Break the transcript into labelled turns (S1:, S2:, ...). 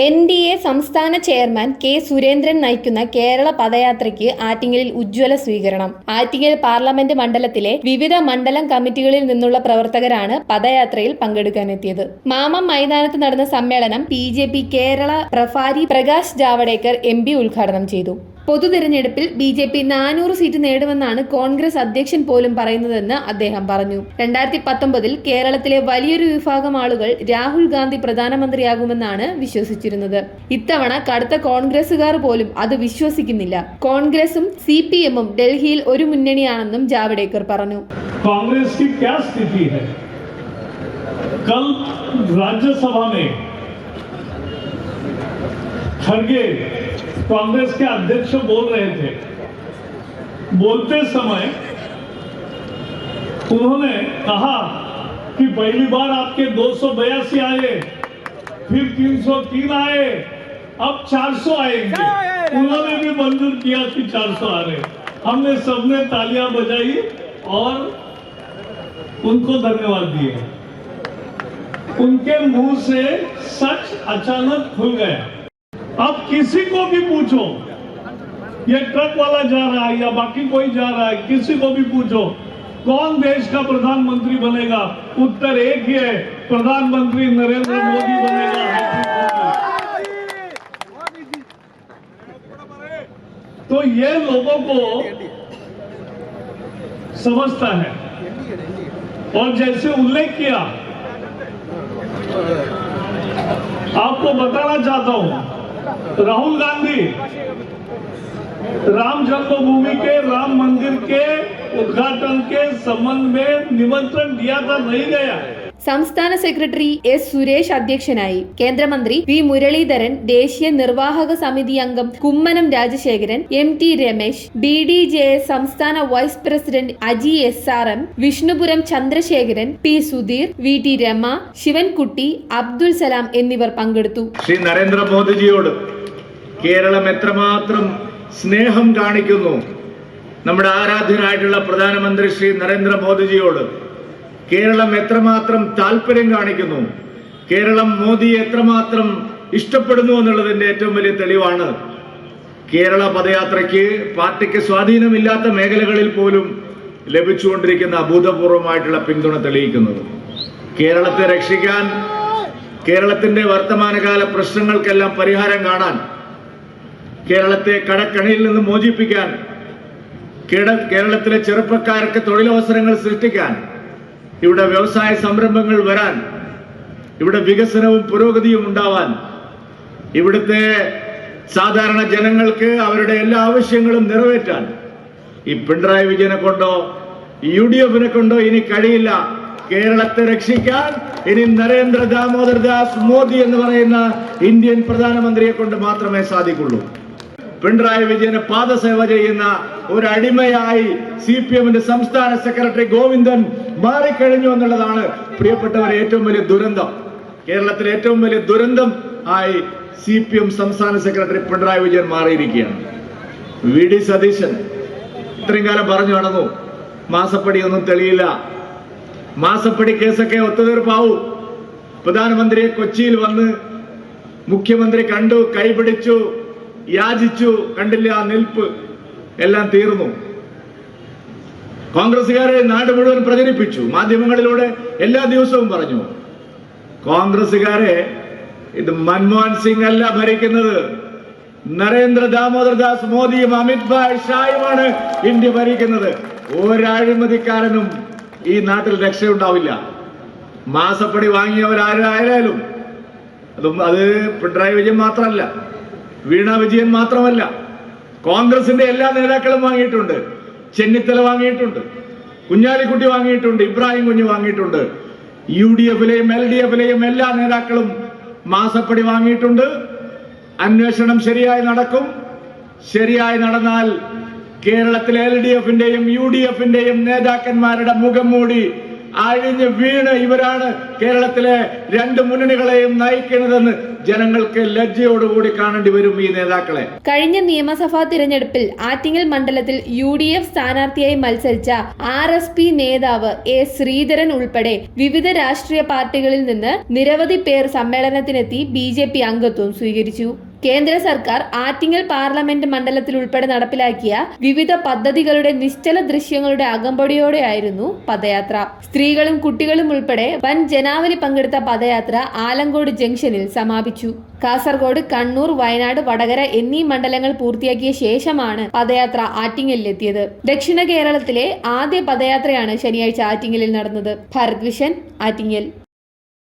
S1: NDA സംസ്ഥാന chairman K Surendran നയിക്കുന്ന കേരള പദയാത്രയ്ക്ക് ആറ്റിങ്ങലിൽ ഉജ്ജ്വല സ്വീകരണം. ആറ്റിങ്ങൽ പാർലമെന്റ് മണ്ഡലത്തിലെ വിവിധ മണ്ഡലം കമ്മിറ്റികളിൽ നിന്നുള്ള പ്രവർത്തകരാണ് പദയാത്രയിൽ പങ്കെടുക്കാനെത്തിയത്. മാമം മൈതാനത്ത് നടന്ന സമ്മേളനം BJP കേരള പ്രഭാരി പ്രകാശ് ജാവ്ദേക്കർ MP ഉദ്ഘാടനം ചെയ്തു. പൊതുതെരഞ്ഞെടുപ്പിൽ BJP 400 സീറ്റ് നേടുമെന്നാണ് കോൺഗ്രസ് അധ്യക്ഷൻ പോലും പറയുന്നതെന്ന് അദ്ദേഹം പറഞ്ഞു. 2019 കേരളത്തിലെ വലിയൊരു വിഭാഗം ആളുകൾ രാഹുൽ ഗാന്ധി പ്രധാനമന്ത്രിയാകുമെന്നാണ് വിശ്വസിച്ചിരുന്നത്. ഇത്തവണ കടുത്ത കോൺഗ്രസുകാർ പോലും അത് വിശ്വസിക്കുന്നില്ല. കോൺഗ്രസും CPM-ഉം ഡൽഹിയിൽ ഒരു മുന്നണിയാണെന്നും ജാവ്ദേക്കർ പറഞ്ഞു.
S2: कांग्रेस की क्या स्थिति है? कल राज्यसभा में खड़गे कांग्रेस के अध्यक्ष बोल रहे थे. बोलते समय उन्होंने कहा कि पहली बार आपके 282 आए, फिर 303 आए, अब 400 आएंगे. उन्होंने भी मंजूर किया कि 400 आ रहे. हमने सबने तालियां बजाई और उनको धन्यवाद दिए. उनके मुंह से सच अचानक खुल गया. अब किसी को भी पूछो, ये ट्रक वाला जा रहा है या बाकी कोई जा रहा है, किसी को भी पूछो कौन देश का प्रधानमंत्री बनेगा, उत्तर एक ही है, प्रधानमंत्री नरेंद्र मोदी बनेगा. तो ये लोगों को समझता है. और जैसे उल्लेख किया, आपको बताना चाहता हूं, राहुल गांधी राम जन्मभूमि के राम मंदिर के उद्घाटन के संबंध में निमंत्रण दिया था, नहीं गया.
S1: സംസ്ഥാന സെക്രട്ടറി S. സുരേഷ് അധ്യക്ഷനായി. കേന്ദ്രമന്ത്രി V. മുരളീധരൻ, ദേശീയ നിർവാഹക സമിതി അംഗം കുമ്മനം രാജശേഖരൻ, MT രമേശ്, BDJS സംസ്ഥാന vice president Aji SRM, Vishnupuram Chandrasekharan, P. Sudheer, VT Rama, Sivankutty, Abdul Salam എന്നിവർ പങ്കെടുത്തു.
S3: ശ്രീ നരേന്ദ്രമോദിജിയോട് കേരളം എത്രമാത്രം സ്നേഹം കാണിക്കുന്നു. നമ്മുടെ ആരാധ്യനായിട്ടുള്ള പ്രധാനമന്ത്രി ശ്രീ നരേന്ദ്രമോദിജിയോട് കേരളം എത്രമാത്രം താല്പര്യം കാണിക്കുന്നു, കേരളം മോദിയെ എത്രമാത്രം ഇഷ്ടപ്പെടുന്നു എന്നുള്ളതിന്റെ ഏറ്റവും വലിയ തെളിവാണ് കേരള പദയാത്രയ്ക്ക് പാർട്ടിക്ക് സ്വാധീനമില്ലാത്ത മേഖലകളിൽ പോലും ലഭിച്ചുകൊണ്ടിരിക്കുന്ന അഭൂതപൂർവമായിട്ടുള്ള പിന്തുണ തെളിയിക്കുന്നത്. കേരളത്തെ രക്ഷിക്കാൻ, കേരളത്തിന്റെ വർത്തമാനകാല പ്രശ്നങ്ങൾക്കെല്ലാം പരിഹാരം കാണാൻ, കേരളത്തെ കടക്കണിയിൽ നിന്ന് മോചിപ്പിക്കാൻ, കേരളത്തിലെ ചെറുപ്പക്കാർക്ക് തൊഴിലവസരങ്ങൾ സൃഷ്ടിക്കാൻ, ഇവിടെ വ്യവസായ സംരംഭങ്ങൾ വരാൻ, ഇവിടെ വികസനവും പുരോഗതിയും ഉണ്ടാവാൻ, ഇവിടുത്തെ സാധാരണ ജനങ്ങൾക്ക് അവരുടെ എല്ലാ ആവശ്യങ്ങളും നിറവേറ്റാൻ ഈ പിണറായി വിജയനെ കൊണ്ടോ UDF-നെ കൊണ്ടോ ഇനി കഴിയില്ല. കേരളത്തെ രക്ഷിക്കാൻ ഇനി നരേന്ദ്ര ദാമോദർ ദാസ് മോദി എന്ന് പറയുന്ന ഇന്ത്യൻ പ്രധാനമന്ത്രിയെ കൊണ്ട് മാത്രമേ സാധിക്കുള്ളൂ. പിണറായി വിജയന് പാദസേവ ചെയ്യുന്ന ഒരു അടിമയായി CPM-ന്റെ സംസ്ഥാന സെക്രട്ടറി ഗോവിന്ദൻ മാറിക്കഴിഞ്ഞു എന്നുള്ളതാണ് പ്രിയപ്പെട്ടവരെ ഏറ്റവും വലിയ ദുരന്തം. കേരളത്തിലെ ഏറ്റവും വലിയ ദുരന്തം ആയി CPM സംസ്ഥാന സെക്രട്ടറി പിണറായി വിജയൻ മാറിയിരിക്കുകയാണ്. VD സതീശൻ ഇത്രയും കാലം പറഞ്ഞു നടന്നു, മാസപ്പടിയൊന്നും തെളിയില്ല, മാസപ്പടി കേസൊക്കെ ഒത്തുതീർപ്പാവൂ. പ്രധാനമന്ത്രിയെ കൊച്ചിയിൽ വന്ന് മുഖ്യമന്ത്രി കണ്ടു, കൈപിടിച്ചു, യാചിച്ചു, കണ്ടില്ല, ആ നിൽപ്പ് എല്ലാം തീർന്നു. കോൺഗ്രസുകാരെ നാട് മുഴുവൻ പ്രചരിപ്പിച്ചു, മാധ്യമങ്ങളിലൂടെ എല്ലാ ദിവസവും പറഞ്ഞു. കോൺഗ്രസുകാരെ ഇത് മൻമോഹൻ സിംഗ് അല്ല ഭരിക്കുന്നത്, നരേന്ദ്ര ദാമോദർ ദാസ് മോദിയും അമിത് ഷായുമാണ് ഇന്ത്യ ഭരിക്കുന്നത്. ഒരഴിമതിക്കാരനും ഈ നാട്ടിൽ രക്ഷയുണ്ടാവില്ല. മാസപ്പടി വാങ്ങിയവരാരായാലും അത് പിണറായി വിജയൻ മാത്രമല്ല, വീണ വിജയൻ മാത്രമല്ല, കോൺഗ്രസിന്റെ എല്ലാ നേതാക്കളും വാങ്ങിയിട്ടുണ്ട്. ചെന്നിത്തല വാങ്ങിയിട്ടുണ്ട്, കുഞ്ഞാലിക്കുട്ടി വാങ്ങിയിട്ടുണ്ട്, ഇബ്രാഹിം കുഞ്ഞ് വാങ്ങിയിട്ടുണ്ട്, UDF-ലെയും LDF-ലെയും എല്ലാ നേതാക്കളും മാസപ്പടി വാങ്ങിയിട്ടുണ്ട്. അന്വേഷണം ശരിയായി നടക്കും. ശരിയായി നടന്നാൽ കേരളത്തിലെ LDF-ന്റെയും UDF-ന്റെയും നേതാക്കന്മാരുടെ മുഖം മൂടി അഴിഞ്ഞ് വീണ് ഇവരാണ് കേരളത്തിലെ രണ്ട് മുന്നണികളെയും നയിക്കുന്നതെന്ന് ജനങ്ങൾക്ക് ലജ്ജയോടുകൂടി കാണേണ്ടി വരും ഈ നേതാക്കളെ.
S1: കഴിഞ്ഞ നിയമസഭാ തിരഞ്ഞെടുപ്പിൽ ആറ്റിങ്ങൽ മണ്ഡലത്തിൽ UDF സ്ഥാനാർത്ഥിയായി മത്സരിച്ച RSP നേതാവ് A. ശ്രീധരൻ ഉൾപ്പെടെ വിവിധ രാഷ്ട്രീയ പാർട്ടികളിൽ നിന്ന് നിരവധി പേർ സമ്മേളനത്തിനെത്തി BJP അംഗത്വം സ്വീകരിച്ചു. കേന്ദ്ര സർക്കാർ ആറ്റിങ്ങൽ പാർലമെന്റ് മണ്ഡലത്തിൽ ഉൾപ്പെടെ നടപ്പിലാക്കിയ വിവിധ പദ്ധതികളുടെ നിശ്ചല ദൃശ്യങ്ങളുടെ അകമ്പടിയോടെയായിരുന്നു പദയാത്ര. സ്ത്രീകളും കുട്ടികളും ഉൾപ്പെടെ വൻ ജനാവലി പങ്കെടുത്ത പദയാത്ര ആലങ്കോട് ജംഗ്ഷനിൽ സമാപിച്ചു. കാസർഗോഡ്, കണ്ണൂർ, വയനാട്, വടകര എന്നീ മണ്ഡലങ്ങൾ പൂർത്തിയാക്കിയ ശേഷമാണ് പദയാത്ര ആറ്റിങ്ങലിലെത്തിയത്. ദക്ഷിണ കേരളത്തിലെ ആദ്യ പദയാത്രയാണ് ശനിയാഴ്ച ആറ്റിങ്ങലിൽ നടന്നത്. ഭാരത് വിഷൻ, ആറ്റിങ്ങൽ.